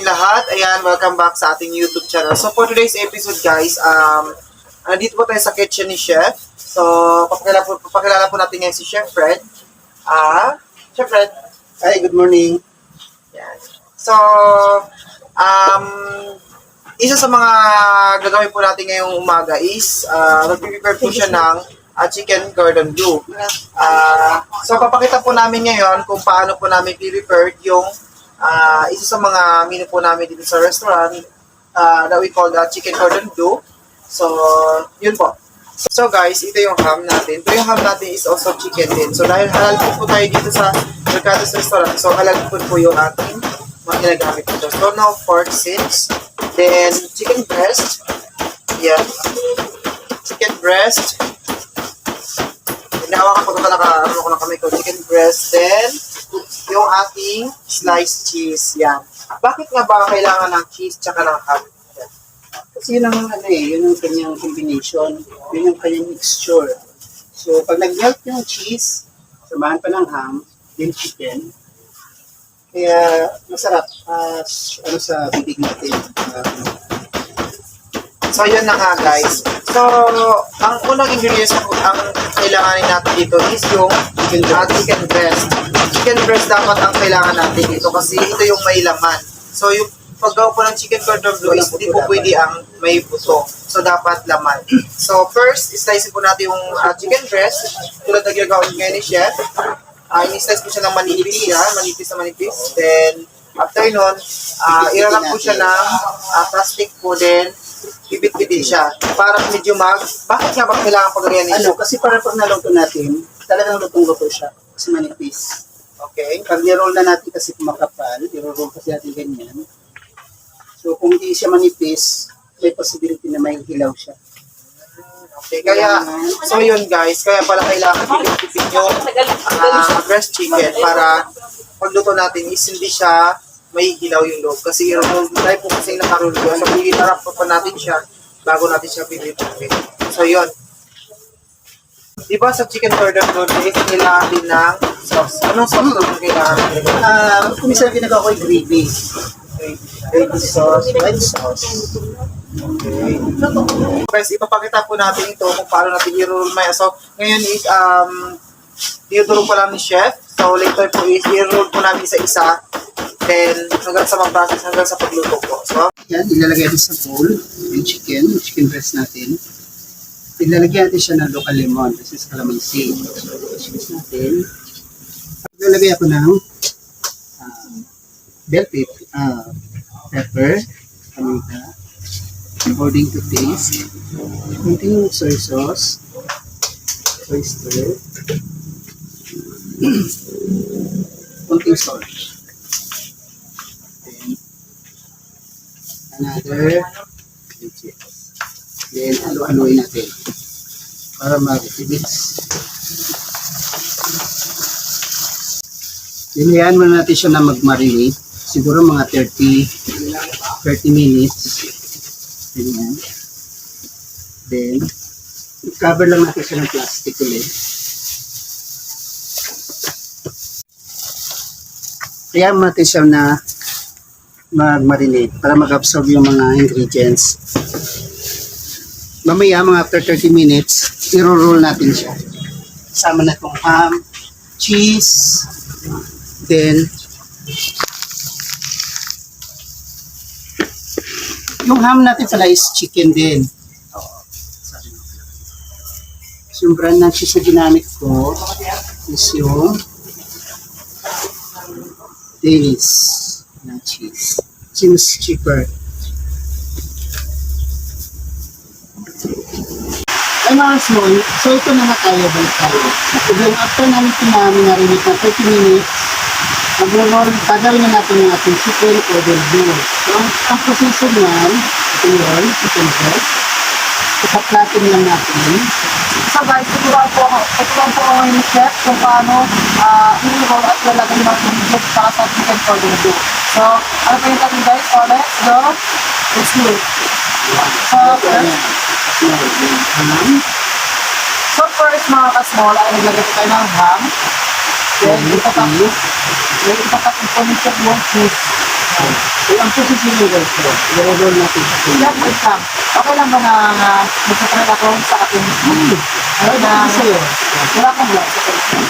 lahat. Ayan, welcome back sa ating YouTube channel. So for today's episode guys, nandito po tayo sa kitchen ni Chef. So, papakilala po natin ngayon si Chef Fred. Chef Fred. Hi, good morning. Ayan. So, isa sa mga gagawin po natin ngayong umaga is, mag-prepare po siya ng chicken cordon bleu. So, papakita po namin ngayon kung paano po namin prepare yung isa sa mga menu po namin dito sa restaurant that we call the chicken cordon bleu. So, yun po. So guys, ito yung ham natin. Ito yung ham natin is also chicken din. So dahil halal po tayo dito sa Mercados Restaurant, so halal po yung ating mga ginagamit dito. So now, pork 6. Then, chicken breast. Yeah. Chicken breast. Hinahawakan ko ito naka-ano ko na kamay ko. Chicken breast. Then, yung ating sliced cheese. Yan. Bakit nga ba kailangan ng cheese tsaka ng ham? Yan. Kasi yun ang yun ang kanyang combination, yun ang kanyang mixture. So, pag nag-melt yung cheese, samahan pa ng ham, yung chicken, kaya masarap sa bibig natin. So, yun na nga guys. So, ang unang ingredients ang kailanganin natin dito is yung chicken breast. Chicken breast dapat ang kailangan natin dito kasi ito yung may laman. So, yung paggawa po ng chicken cordon bleu is hindi po pwede ang may buto. So, dapat laman. So, first, slice po natin yung chicken breast. Tulad na ginagawa ngayon ni Chef. In-slice po siya ng manipis. Manipis na manipis. Then, after nun, irarap po siya ng plastic po. Then, bibit-bitin siya. Para medyo bakit nga ba kailangan pa ganyan niya? Kasi para pag naluto natin, talagang lutong-luto siya. Kasi manipis. Okay. Pag niroll na natin kasi kumakapal, i-roll kasi natin ganyan. So, kung hindi siya manipis, may possibility na may hilaw siya. Okay, kaya, so yun guys, kaya pala kailangan bibit-bitin yung breast chicken para pagluto natin is hindi siya may hilaw yung loob. Kasi i-roll tayo po kasi nakaroll ko. So, i-harap pa natin siya bago natin siya bibit-bitin. So, yun. Diba sa chicken cordon bleu, kailangan din ng sauce. Anong sauce na kailangan natin? Kung minsan ginagawa ko yung gravy. Gravy sauce, white sauce. Okay. Guys, ipapakita po natin ito kung paano natin i-roll may. So, ngayon is, tinuturo po lang ni Chef. So, later po is, i-roll po namin isa-isa. Then, hanggang sa mag-process, hanggang sa pagluto po. So, yan, ilalagay natin sa bowl, yung chicken breast natin. Ilalagay natin siya ng local lemon, kasi sa calamansi. So, cheese natin. Ilalagay ako ng bell pepper, paminta, according to taste. Kunting soy sauce, oyster, kunting salt. Another legit. Then, halo-haloin natin para mag-mix. Dinihan muna natin siya na mag-marinate. Siguro mga 30 minutes. Ganyan. Then, cover lang natin siya ng plastic ulit. Kaya natin siya na mag-marinate para mag-absorb yung mga ingredients. Mamaya, mga after 30 minutes, i-roll natin siya. Kasama na itong ham, cheese, then, yung ham natin pala is chicken din. So, yung brand ng cheese na ginamit ko is yung Danish na cheese. Seems cheaper. Ay mga small, so ito na tayo balik tayo. Then after namin pinamimarinate na 30 minutes, gagawin na natin yung ating chicken cordon bleu. So ang proseso niyan, ito yun, chicken breast. Ipa-flatten lang natin. So guys, ito lang po ako yung chef kung paano i-roll at lalagay ng ingredients para sa chicken cordon bleu. So, ano pa yung natin guys? So, let's go. Let's do it. So, first mga ka-small, ay naglagay tayo ng ham. Then, ipatapos po nito yung cheese. Ang posisyon nyo guys, bro. I-roll natin sa pinili. Yan, wait lang. Okay lang ba na magkatry ako sa akin? Ay, Na, bakit sa'yo? wala akong vlog.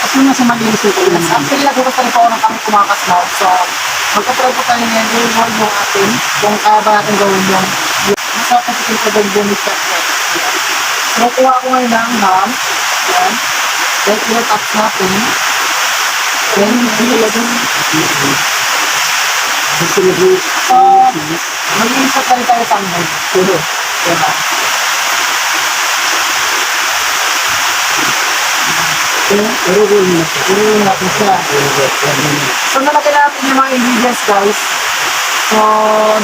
Kasi nasa malinis yung Yes, pinili. actually, nagbukas rin po ako ng kami kumakas now. So, magkatry po tayo ngayon i-roll yung atin kung kaya ba natin gawin yung nasa position ko doon yung step na. So, kuha ko ngayon ng ham. Yan. Then, i-taps natin. Then, i-ilagay. Gusto nyo bro. So, mag-iisip na rin tayo sa hanggang. Pero, Diba? i-roll nyo na siya. I-roll natin siya. So, nalagay natin yung mga ingredients, guys. So,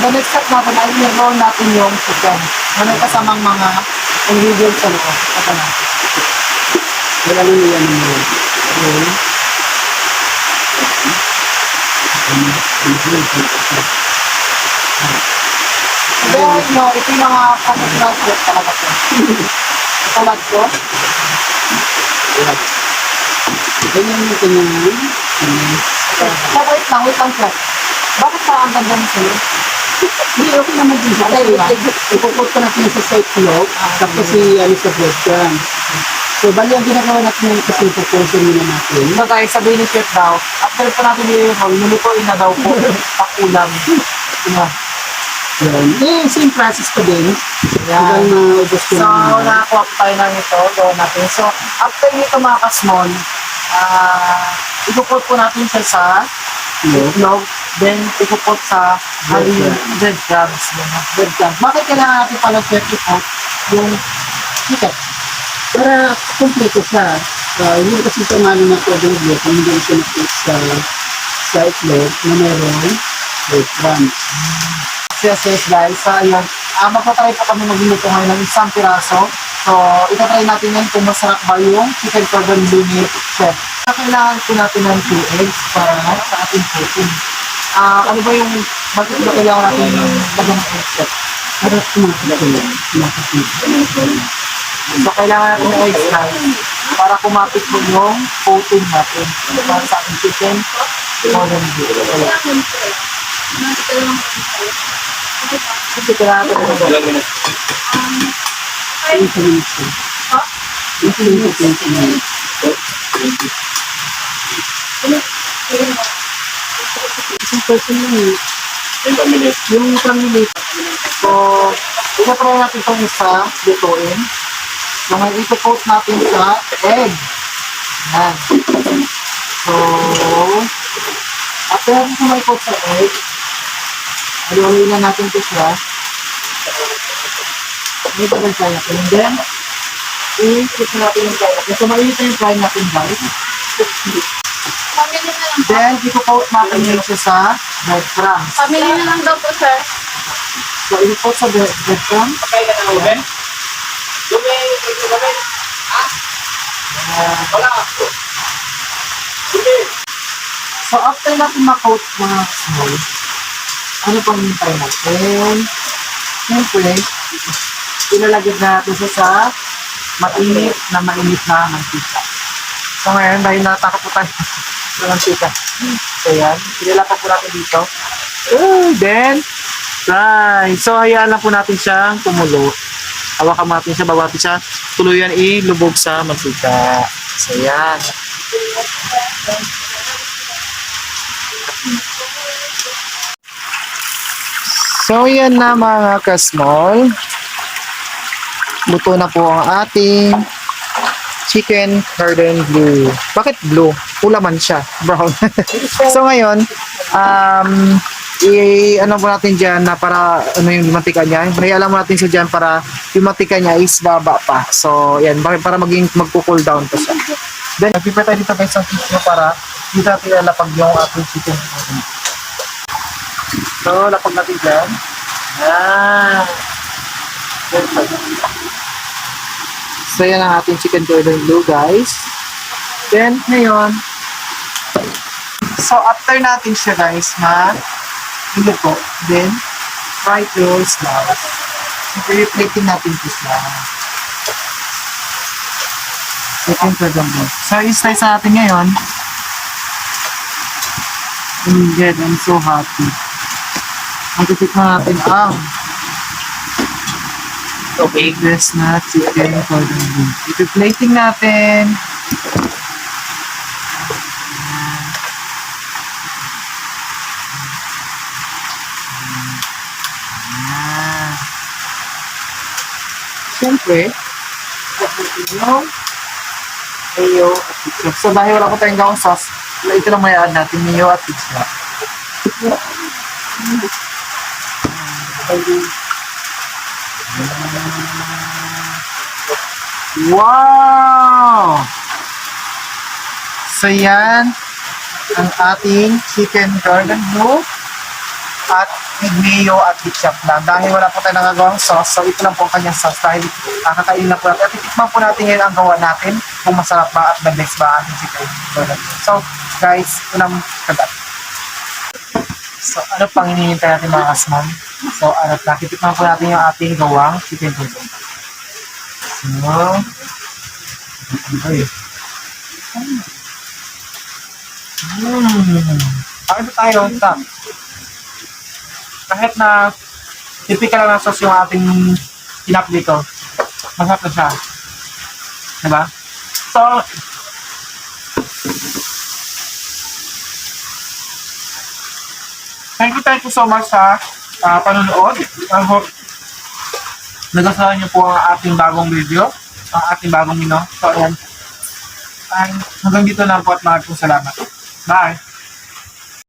the next step natin ay i-roll natin yung chicken. Na may kasamang mga ingredients sa loob. Ito na. Wala nyo yan mo. Okay. Then, no, ito yung mga professional chef talaga po. Tulad ko. Ganyan yung kanyang So, wait lang, chef. Bakit pa ang ganda ng sa'yo? Hindi, okay naman din siya. Kasi ipupot ko natin sa side flow, tapos ano sa breadcrumbs. So, bali ang ginagawa natin yung kasi proportion muna natin. So guys, sabihin ni chef daw, after po natin i-roll, nulutuin na daw po pakulam. Diba? Yun. Eh, same process pa din. Yan. Hanggang maubos ko So, naman. nakakuha po tayo ng ito, gawin natin. So, after nito mga ka-small, ipupot po natin siya sa itlog, then ipupot sa breadcrumbs. Breadcrumbs. Bakit kailangan natin pala chef ipot yung chicken? Para kompleto siya. Hindi kasi ito mano na pwedeng block kung hindi siya nakit sa itlog na mayroon breadcrumbs. Yes, guys. So, ayun. Magpatry po kami magluluto ngayon ng isang piraso. So, itatry natin yan kung masarap ba yung chicken cordon bleu ni chef. So, kailangan po natin ng 2 eggs para sa ating protein. Ano ba yung bakit ba kailangan natin ng lagyan ng eggs, chef? Para kumakit ko yan. So, kailangan natin ng eggs na para kumapit po yung protein natin para sa ating chicken cordon bleu. Ayan. Kasi kailangan natin ng eggs. 20 minutes ko. 15 to 20 minutes. Isang person lang eh. Yung pamili. So, itatry natin itong isa, lutuin. So, ngayon ito-coat natin sa egg. Yan. So, after natin ito may coat sa egg, haluin na natin ito siya. Ito ba fry natin? And then, i-cook natin yung fry natin. So, mainit na yung fry natin, guys. Pamili na lang. Then, ito-coat natin yung isa sa breadcrumbs. Pamili na lang daw po, sir. So, i-coat sa breadcrumbs. Ayan. So, after natin ma-coat mga small, ano pang hintay natin? Siyempre, ilalagay na natin siya sa mainit na mantika. So, ngayon, dahil natakot po tayo sa mantika. So, yan. Ilalapat po natin dito. Then, right. So, hayaan lang po natin siyang tumulo. Hawakan natin siya, bago natin siya tuluyan ilubog sa mantika. So, yan. So, yan na mga ka-small. Luto na po ang ating chicken cordon bleu. Bakit blue? Ulaman siya. Brown. So, ngayon, ano po natin dyan na para ano yung mantika niya. Hayaan mo natin siya dyan para yung mantika niya is baba pa. So, yan. Para magko-cool down pa siya. Then, nagpipray tayo dito guys ang tissue para dito natin ilalapag yung ating chicken. So, lapag natin dyan. Yan. So, yan ang ating chicken cordon bleu guys. Then, ngayon, so after natin siya guys, iluto, then, fry your slice. I-plating natin ito siya. Chicken cordon bleu. So, i-slice natin ngayon. Oh my God, I'm so happy. Magtitikman natin ang eggless na chicken cordon bleu. Ipi-plating natin. Siyempre, yung mayo at ketchup. So dahil wala ko tayong gawang sauce, ito lang may add natin, mayo at ketchup. Wow! So yan ang ating chicken cordon bleu at with mayo at ketchup lang. Dahil wala po tayo nagagawang sauce, so ito lang po ang kanyang sauce dahil kakainin lang po natin. At itikman po natin ngayon ang gawa natin kung masarap ba at the-best ba ang ating chicken cordon bleu. So guys, unang kagat. So ano pang hinihintay natin mga kasmon? So ano, nakitikman po natin yung ating gawang chicken cordon bleu. So, ay. Ano tayo? Stop. Kahit na typical na sauce yung ating tinap dito, masarap na siya. Diba? So, thank you so much sa panonood. I hope nagustuhan niyo po ang ating bagong video, ang ating bagong menu. So, ayan. Hanggang dito lang po at maraming salamat. Bye!